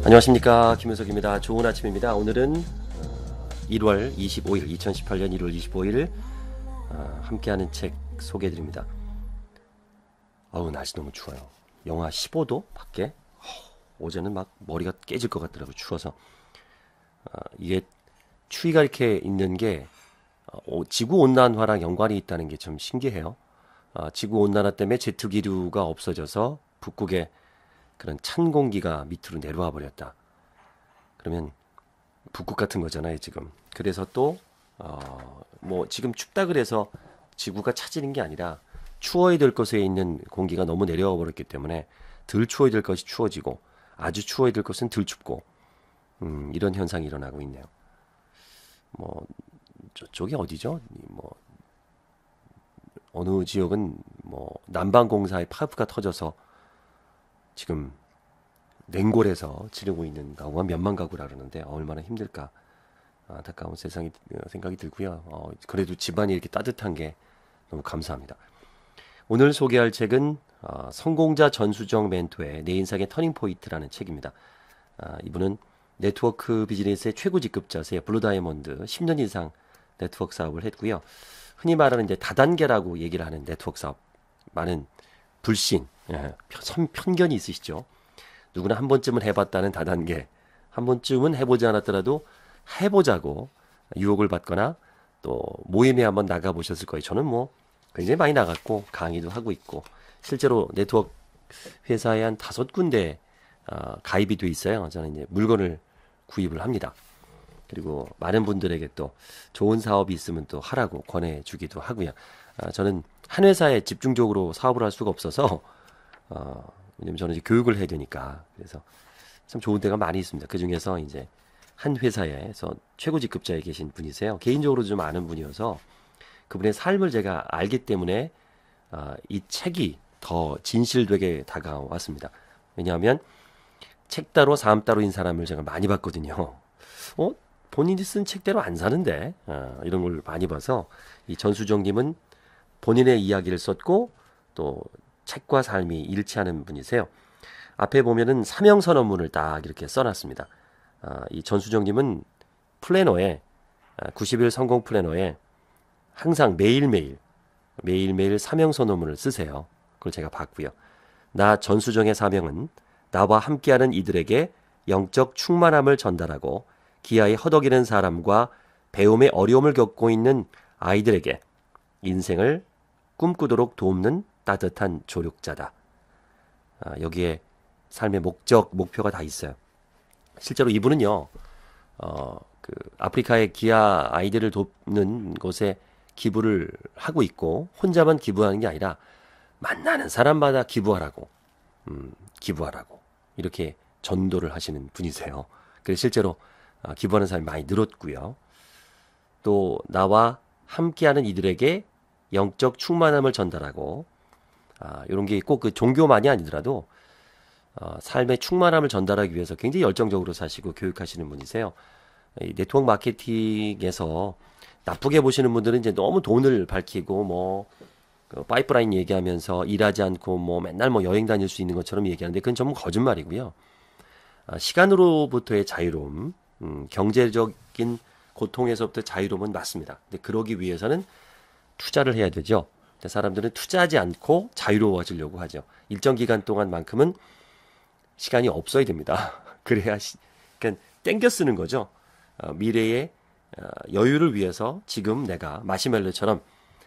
안녕하십니까, 김윤석입니다. 좋은 아침입니다. 오늘은 1월 25일 2018년 1월 25일 함께하는 책 소개해드립니다. 날씨 너무 추워요. 영하 15도 밖에. 어제는 막 머리가 깨질 것 같더라고요, 추워서. 이게 추위가 이렇게 있는 게 지구온난화랑 연관이 있다는 게 좀 신기해요. 지구온난화 때문에 제트기류가 없어져서 북극에 그런 찬 공기가 밑으로 내려와 버렸다. 그러면 북극 같은 거잖아요, 지금. 그래서 또 지금 춥다 그래서 지구가 차지는 게 아니라 추워야 될 것에 있는 공기가 너무 내려와 버렸기 때문에 덜 추워야 될 것이 추워지고 아주 추워야 될 것은 덜 춥고 이런 현상이 일어나고 있네요. 저쪽이 어디죠? 어느 지역은 난방공사의 파이프가 터져서 지금 냉골에서 지르고 있는 가구가 몇만 가구라 그러는데 얼마나 힘들까 안타까운 생각이 들고요. 그래도 집안이 이렇게 따뜻한 게 너무 감사합니다. 오늘 소개할 책은 성공자 전수정 멘토의 내 인생의 터닝포인트라는 책입니다. 이분은 네트워크 비즈니스의 최고 직급자세요. 블루 다이아몬드 10년 이상 네트워크 사업을 했고요. 흔히 말하는 이제 다단계라고 얘기를 하는 네트워크 사업. 많은 불신, 편견이 있으시죠. 누구나 한 번쯤은 해봤다는 다단계, 한 번쯤은 해보지 않았더라도 해보자고 유혹을 받거나 또 모임에 한번 나가보셨을 거예요. 저는 굉장히 많이 나갔고 강의도 하고 있고 실제로 네트워크 회사에 한 5군데 가입이 돼 있어요. 저는 이제 물건을 구입을 합니다. 그리고 많은 분들에게 또 좋은 사업이 있으면 또 하라고 권해주기도 하고요. 저는 한 회사에 집중적으로 사업을 할 수가 없어서 왜냐면 저는 이제 교육을 해야 되니까 그래서 참 좋은 데가 많이 있습니다. 그 중에서 이제 한 회사에서 최고 직급자에 계신 분이세요. 개인적으로 좀 아는 분이어서 그분의 삶을 제가 알기 때문에 이 책이 더 진실되게 다가왔습니다. 왜냐하면 책 따로 삶 따로인 사람을 제가 많이 봤거든요. 본인이 쓴 책대로 안 사는데 이런 걸 많이 봐서 이 전수정님은 본인의 이야기를 썼고 또 책과 삶이 일치하는 분이세요. 앞에 보면은 사명선언문을 딱 이렇게 써놨습니다. 이 전수정님은 플래너에 90일 성공 플래너에 항상 매일매일 사명선언문을 쓰세요. 그걸 제가 봤고요. 나 전수정의 사명은 나와 함께하는 이들에게 영적 충만함을 전달하고 기아에 허덕이는 사람과 배움의 어려움을 겪고 있는 아이들에게 인생을 꿈꾸도록 돕는 따뜻한 조력자다. 여기에 삶의 목표가 다 있어요. 실제로 이분은요, 아프리카의 기아 아이들을 돕는 곳에 기부를 하고 있고, 혼자만 기부하는 게 아니라 만나는 사람마다 기부하라고, 이렇게 전도를 하시는 분이세요. 그래서 실제로 기부하는 사람이 많이 늘었고요. 또 나와 함께하는 이들에게 영적 충만함을 전달하고 이런 게 꼭 그 종교만이 아니더라도 삶의 충만함을 전달하기 위해서 굉장히 열정적으로 사시고 교육하시는 분이세요. 이 네트워크 마케팅에서 나쁘게 보시는 분들은 이제 너무 돈을 밝히고 파이프라인 얘기하면서 일하지 않고 맨날 여행 다닐 수 있는 것처럼 얘기하는데 그건 전부 거짓말이고요. 시간으로부터의 자유로움, 경제적인 고통에서부터 자유로움은 맞습니다. 근데 그러기 위해서는 투자를 해야 되죠. 근데 사람들은 투자하지 않고 자유로워지려고 하죠. 일정 기간 동안만큼은 시간이 없어야 됩니다. 그래야 그러니까 땡겨 쓰는 거죠. 미래의 여유를 위해서 지금 내가 마시멜로처럼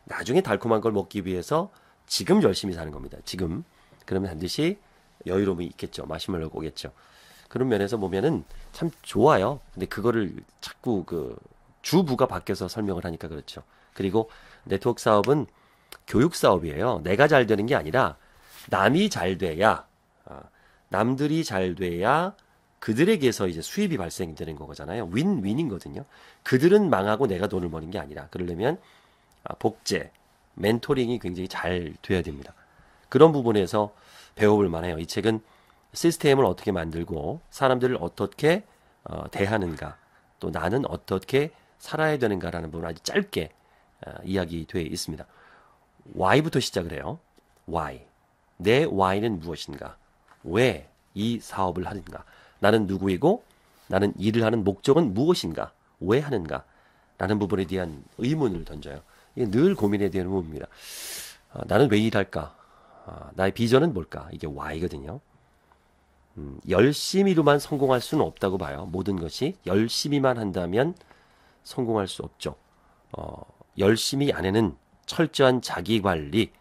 나중에 달콤한 걸 먹기 위해서 지금 열심히 사는 겁니다. 지금. 그러면 반드시 여유로움이 있겠죠. 마시멜로가 오겠죠. 그런 면에서 보면은 참 좋아요. 근데 그거를 자꾸 주부가 바뀌어서 설명을 하니까 그렇죠. 그리고 네트워크 사업은 교육 사업이에요. 내가 잘 되는 게 아니라 남이 잘 돼야, 남들이 잘 돼야 그들에게서 이제 수입이 발생되는 거잖아요. 윈윈이거든요. 그들은 망하고 내가 돈을 버는 게 아니라 그러려면 복제, 멘토링이 굉장히 잘 돼야 됩니다. 그런 부분에서 배워볼 만해요. 이 책은 시스템을 어떻게 만들고 사람들을 어떻게 대하는가, 또 나는 어떻게 살아야 되는가라는 부분을 아주 짧게 이야기되어 있습니다. Why부터 시작을 해요. Why. 내 Why는 무엇인가? 왜 이 사업을 하는가? 나는 누구이고 나는 일을 하는 목적은 무엇인가? 왜 하는가? 라는 부분에 대한 의문을 던져요. 이게 늘 고민에 대한 의문입니다. 나는 왜 일할까? 나의 비전은 뭘까? 이게 why거든요. 열심히로만 성공할 수는 없다고 봐요. 모든 것이 열심히만 한다면 성공할 수 없죠. 열심히 안에는 철저한 자기관리,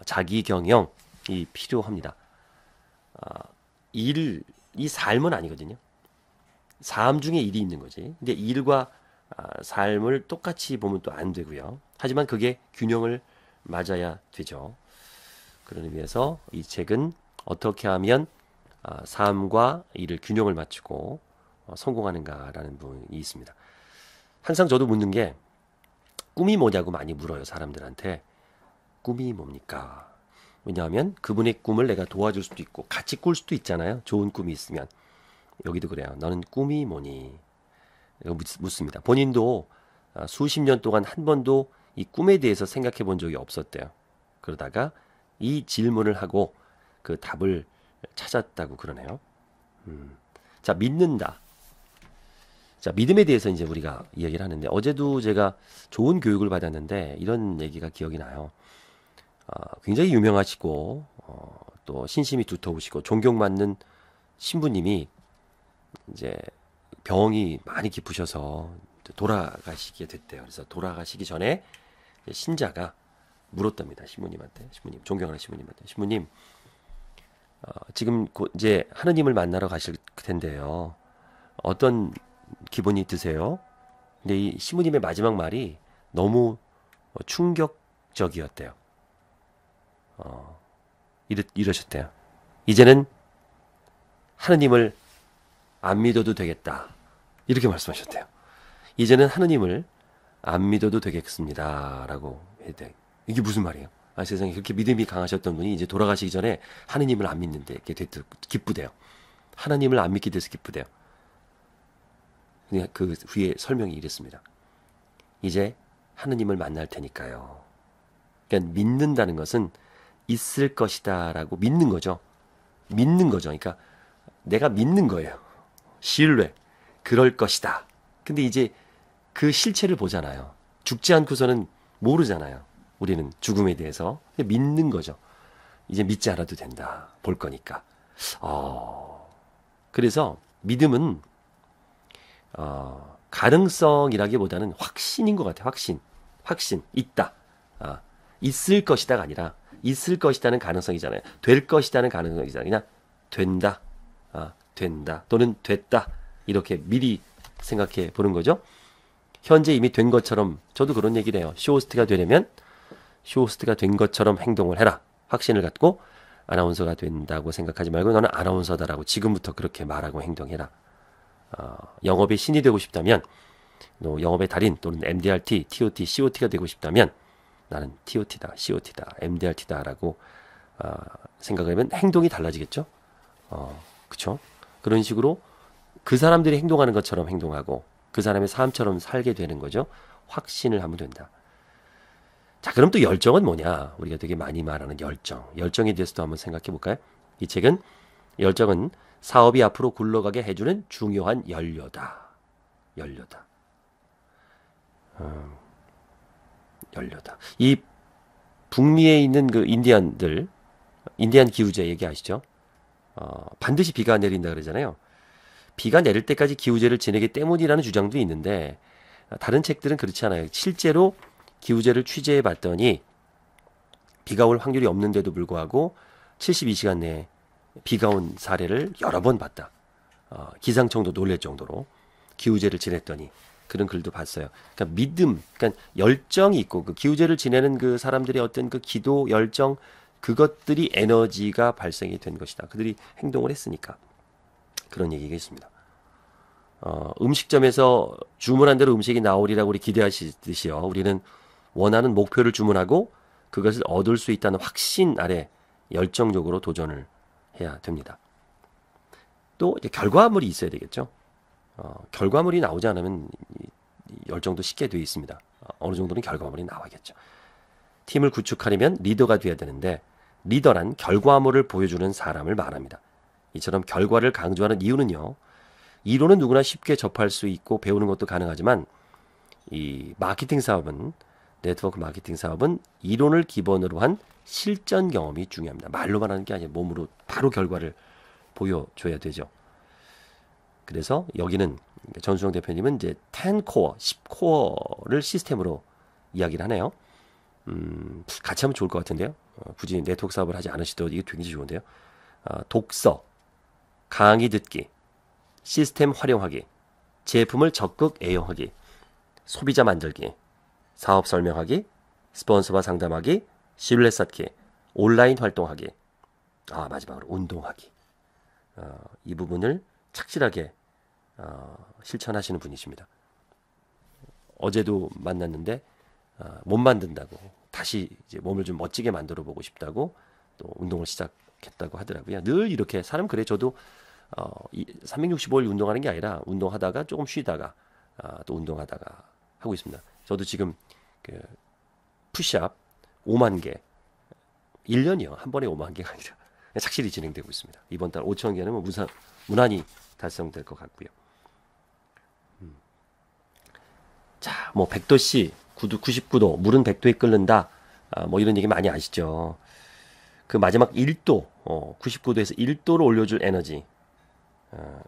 자기경영이 필요합니다. 이 삶은 아니거든요. 삶 중에 일이 있는 거지. 근데 일과 삶을 똑같이 보면 또 안 되고요. 하지만 그게 균형을 맞아야 되죠. 그런 의미에서 이 책은 어떻게 하면 삶과 일을 균형을 맞추고 성공하는가라는 부분이 있습니다. 항상 저도 묻는 게 꿈이 뭐냐고 많이 물어요. 사람들한테. 꿈이 뭡니까? 왜냐하면 그분의 꿈을 내가 도와줄 수도 있고 같이 꿀 수도 있잖아요. 좋은 꿈이 있으면. 여기도 그래요. 너는 꿈이 뭐니? 이거 묻습니다. 본인도 수십 년 동안 한 번도 이 꿈에 대해서 생각해 본 적이 없었대요. 그러다가 이 질문을 하고 그 답을 찾았다고 그러네요. 자, 믿는다. 자, 믿음에 대해서 이제 우리가 이야기를 하는데 어제도 제가 좋은 교육을 받았는데 이런 얘기가 기억이 나요. 굉장히 유명하시고 또 신심이 두터우시고 존경받는 신부님이 이제 병이 많이 깊으셔서 돌아가시게 됐대요. 그래서 돌아가시기 전에 신자가 물었답니다. 신부님한테, 신부님, 존경하는 신부님한테, 신부님, 지금 곧 이제 하느님을 만나러 가실 텐데요. 어떤 기분이 드세요? 근데 이 신부님의 마지막 말이 너무 충격적이었대요. 이러셨대요. 이제는 하느님을 안 믿어도 되겠다. 이렇게 말씀하셨대요. 이제는 하느님을 안 믿어도 되겠습니다. 라고 했대요. 이게 무슨 말이에요? 세상에 그렇게 믿음이 강하셨던 분이 이제 돌아가시기 전에 하느님을 안 믿는데 이렇게 기쁘대요. 하나님을 안 믿게 돼서 기쁘대요. 그 후에 설명이 이랬습니다. 이제 하느님을 만날 테니까요. 그러니까 믿는다는 것은 있을 것이다라고 믿는 거죠. 믿는 거죠. 그러니까 내가 믿는 거예요. 신뢰. 그럴 것이다. 근데 이제 그 실체를 보잖아요. 죽지 않고서는 모르잖아요. 우리는 죽음에 대해서. 믿는 거죠. 이제 믿지 않아도 된다. 볼 거니까. 그래서 믿음은 가능성이라기보다는 확신인 것 같아요. 확신. 있다. 있을 것이다가 아니라 있을 것이다는 가능성이잖아요. 될 것이다는 가능성이잖아요. 그냥 된다. 된다. 또는 됐다. 이렇게 미리 생각해 보는 거죠. 현재 이미 된 것처럼 저도 그런 얘기를 해요. 쇼호스트가 되려면 쇼호스트가 된 것처럼 행동을 해라. 확신을 갖고 아나운서가 된다고 생각하지 말고 너는 아나운서다라고 지금부터 그렇게 말하고 행동해라. 영업의 신이 되고 싶다면 영업의 달인 또는 MDRT, TOT, COT가 되고 싶다면 나는 TOT다, COT다, MDRT다라고 생각하면 행동이 달라지겠죠. 그렇죠? 그런 식으로 그 사람들이 행동하는 것처럼 행동하고 그 사람의 삶처럼 살게 되는 거죠. 확신을 하면 된다. 자, 그럼 또 열정은 뭐냐? 우리가 되게 많이 말하는 열정. 열정에 대해서도 한번 생각해 볼까요? 이 책은 열정은 사업이 앞으로 굴러가게 해주는 중요한 연료다. 연료다. 이 북미에 있는 그 인디안 기후제 얘기하시죠? 반드시 비가 내린다 그러잖아요. 비가 내릴 때까지 기후제를 지내기 때문이라는 주장도 있는데 다른 책들은 그렇지 않아요. 실제로 기후제를 취재해 봤더니 비가 올 확률이 없는데도 불구하고 72시간 내에 비가 온 사례를 여러 번 봤다. 기상청도 놀랄 정도로 기후제를 지냈더니 그런 글도 봤어요. 그러니까 믿음, 그러니까 열정이 있고 그 기후제를 지내는 그 사람들의 어떤 그 기도, 열정 그것들이 에너지가 발생이 된 것이다. 그들이 행동을 했으니까. 그런 얘기가 있습니다. 음식점에서 주문한 대로 음식이 나오리라고 우리 기대하시듯이요. 우리는 원하는 목표를 주문하고 그것을 얻을 수 있다는 확신 아래 열정적으로 도전을 해야 됩니다. 또 이제 결과물이 있어야 되겠죠. 결과물이 나오지 않으면 열정도 식게 되어 있습니다. 어느 정도는 결과물이 나와야겠죠. 팀을 구축하려면 리더가 돼야 되는데 리더란 결과물을 보여주는 사람을 말합니다. 이처럼 결과를 강조하는 이유는요. 이론은 누구나 쉽게 접할 수 있고 배우는 것도 가능하지만 이 마케팅 사업은 네트워크 마케팅 사업은 이론을 기본으로 한 실전 경험이 중요합니다. 말로만 하는 게 아니라 몸으로 바로 결과를 보여줘야 되죠. 그래서 여기는 전수정 대표님은 이제 10코어, 10코어를 시스템으로 이야기를 하네요. 같이 하면 좋을 것 같은데요. 굳이 네트워크 사업을 하지 않으시더라도 이게 굉장히 좋은데요. 독서, 강의 듣기, 시스템 활용하기, 제품을 적극 애용하기, 소비자 만들기, 사업 설명하기, 스폰서와 상담하기, 신뢰 쌓기, 온라인 활동하기, 마지막으로 운동하기. 이 부분을 착실하게 실천하시는 분이십니다. 어제도 만났는데 못 만든다고 다시 이제 몸을 좀 멋지게 만들어 보고 싶다고 또 운동을 시작했다고 하더라고요. 늘 이렇게 사람 그래. 저도 365일 운동하는 게 아니라 운동하다가 조금 쉬다가 또 운동하다가 하고 있습니다. 저도 지금 그 푸시업 5만 개 1년이요. 한 번에 5만 개가 아니라 착실히 진행되고 있습니다. 이번 달 5천 개는 무난히 달성될 것 같고요. 자, 뭐 100도씨 99도 물은 100도에 끓는다. 뭐 이런 얘기 많이 아시죠? 그 마지막 1도 99도에서 1도를 올려줄 에너지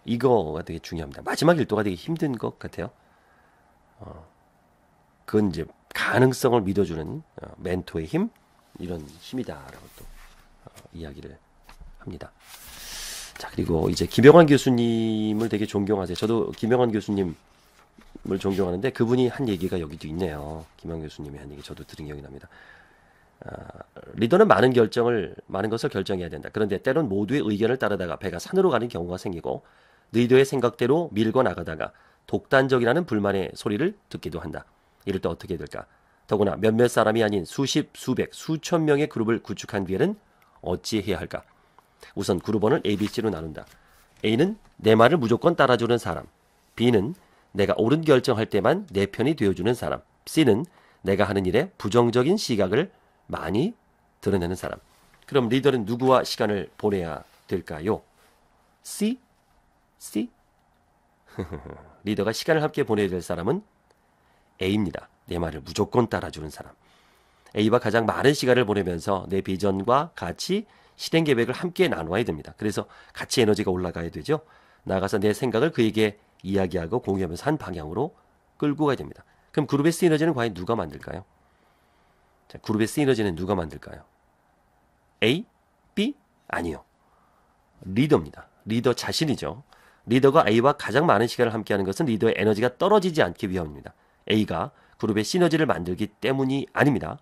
이거가 되게 중요합니다. 마지막 1도가 되게 힘든 것 같아요. 그건 이제 가능성을 믿어주는 멘토의 힘 이런 힘이다라고 또 이야기를 합니다. 자, 그리고 이제 김영환 교수님을 되게 존경하세요. 저도 김영환 교수님을 존경하는데 그분이 한 얘기가 여기도 있네요. 김영환 교수님이 한 얘기 저도 들은 기억이 납니다. 리더는 많은 것을 결정해야 된다. 그런데 때론 모두의 의견을 따르다가 배가 산으로 가는 경우가 생기고 리더의 생각대로 밀고 나가다가 독단적이라는 불만의 소리를 듣기도 한다. 이럴 때 어떻게 될까? 더구나 몇몇 사람이 아닌 수십, 수백, 수천 명의 그룹을 구축한 뒤에는 어찌해야 할까? 우선 그룹원을 ABC로 나눈다. A는 내 말을 무조건 따라주는 사람, B는 내가 옳은 결정할 때만 내 편이 되어주는 사람, C는 내가 하는 일에 부정적인 시각을 많이 드러내는 사람. 그럼 리더는 누구와 시간을 보내야 될까요? C? 리더가 시간을 함께 보내야 될 사람은 A입니다. 내 말을 무조건 따라주는 사람. A와 가장 많은 시간을 보내면서 내 비전과 가치, 실행 계획을 함께 나눠야 됩니다. 그래서 같이 에너지가 올라가야 되죠. 나가서 내 생각을 그에게 이야기하고 공유하면서 한 방향으로 끌고 가야 됩니다. 그럼 그룹의 시너지는 과연 누가 만들까요? 자, 그룹의 시너지는 누가 만들까요? A, B? 아니요. 리더입니다. 리더 자신이죠. 리더가 A와 가장 많은 시간을 함께하는 것은 리더의 에너지가 떨어지지 않기 위함입니다. A가 그룹의 시너지를 만들기 때문이 아닙니다.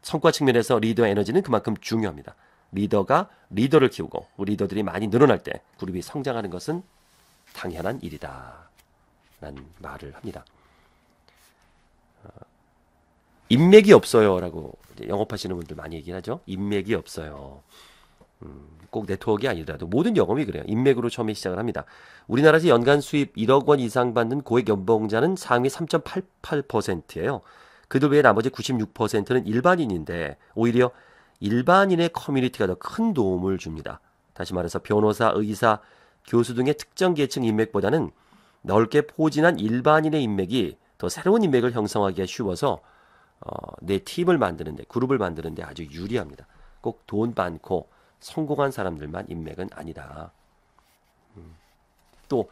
성과 측면에서 리더의 에너지는 그만큼 중요합니다. 리더가 리더를 키우고 리더들이 많이 늘어날 때 그룹이 성장하는 것은 당연한 일이다 라는 말을 합니다. 인맥이 없어요 라고 영업하시는 분들 많이 얘기를 하죠. 인맥이 없어요. 꼭 네트워크가 아니더라도 모든 영업이 그래요. 인맥으로 처음에 시작을 합니다. 우리나라에서 연간 수입 1억 원 이상 받는 고액 연봉자는 상위 3.88%예요. 그들 외에 나머지 96%는 일반인인데 오히려 일반인의 커뮤니티가 더 큰 도움을 줍니다. 다시 말해서 변호사, 의사, 교수 등의 특정 계층 인맥보다는 넓게 포진한 일반인의 인맥이 더 새로운 인맥을 형성하기가 쉬워서 내 팀을 만드는데, 그룹을 만드는데 아주 유리합니다. 꼭 돈 많고 성공한 사람들만 인맥은 아니다. 또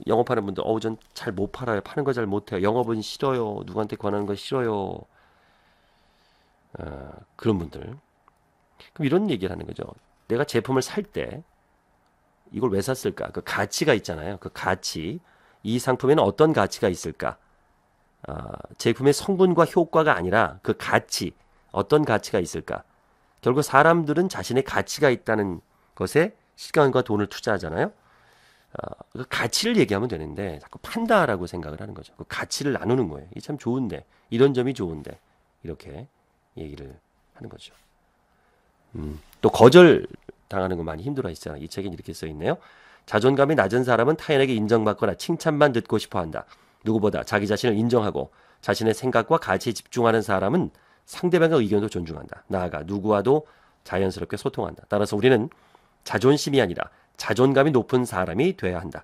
영업하는 분들 전 잘 못 팔아요. 파는 거 잘 못해요. 영업은 싫어요. 누구한테 권하는 거 싫어요. 그런 분들. 그럼 이런 얘기를 하는 거죠. 내가 제품을 살 때 이걸 왜 샀을까? 그 가치가 있잖아요. 그 가치. 이 상품에는 어떤 가치가 있을까? 제품의 성분과 효과가 아니라 그 가치. 어떤 가치가 있을까? 결국 사람들은 자신의 가치가 있다는 것에 시간과 돈을 투자하잖아요. 그 가치를 얘기하면 되는데 자꾸 판다라고 생각을 하는 거죠. 그 가치를 나누는 거예요. 이게 참 좋은데, 이런 점이 좋은데 이렇게 얘기를 하는 거죠. 또 거절 당하는 거 많이 힘들어 하시잖아요. 이 책엔 이렇게 써 있네요. 자존감이 낮은 사람은 타인에게 인정받거나 칭찬만 듣고 싶어 한다. 누구보다 자기 자신을 인정하고 자신의 생각과 가치에 집중하는 사람은 상대방의 의견도 존중한다. 나아가 누구와도 자연스럽게 소통한다. 따라서 우리는 자존심이 아니라 자존감이 높은 사람이 돼야 한다.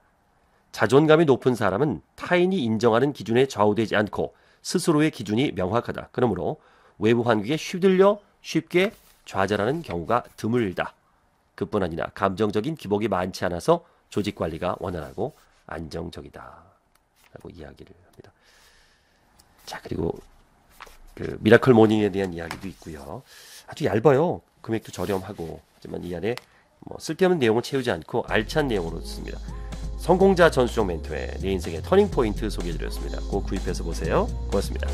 자존감이 높은 사람은 타인이 인정하는 기준에 좌우되지 않고 스스로의 기준이 명확하다. 그러므로 외부 환경에 휘둘려 쉽게 좌절하는 경우가 드물다. 그뿐 아니라 감정적인 기복이 많지 않아서 조직 관리가 원활하고 안정적이다. 라고 이야기를 합니다. 자, 그리고 그 미라클 모닝에 대한 이야기도 있고요. 아주 얇아요. 금액도 저렴하고. 하지만 이 안에 뭐 쓸데없는 내용을 채우지 않고 알찬 내용으로 씁니다. 성공자 전수종 멘토의 내 인생의 터닝 포인트 소개해드렸습니다. 꼭 구입해서 보세요. 고맙습니다.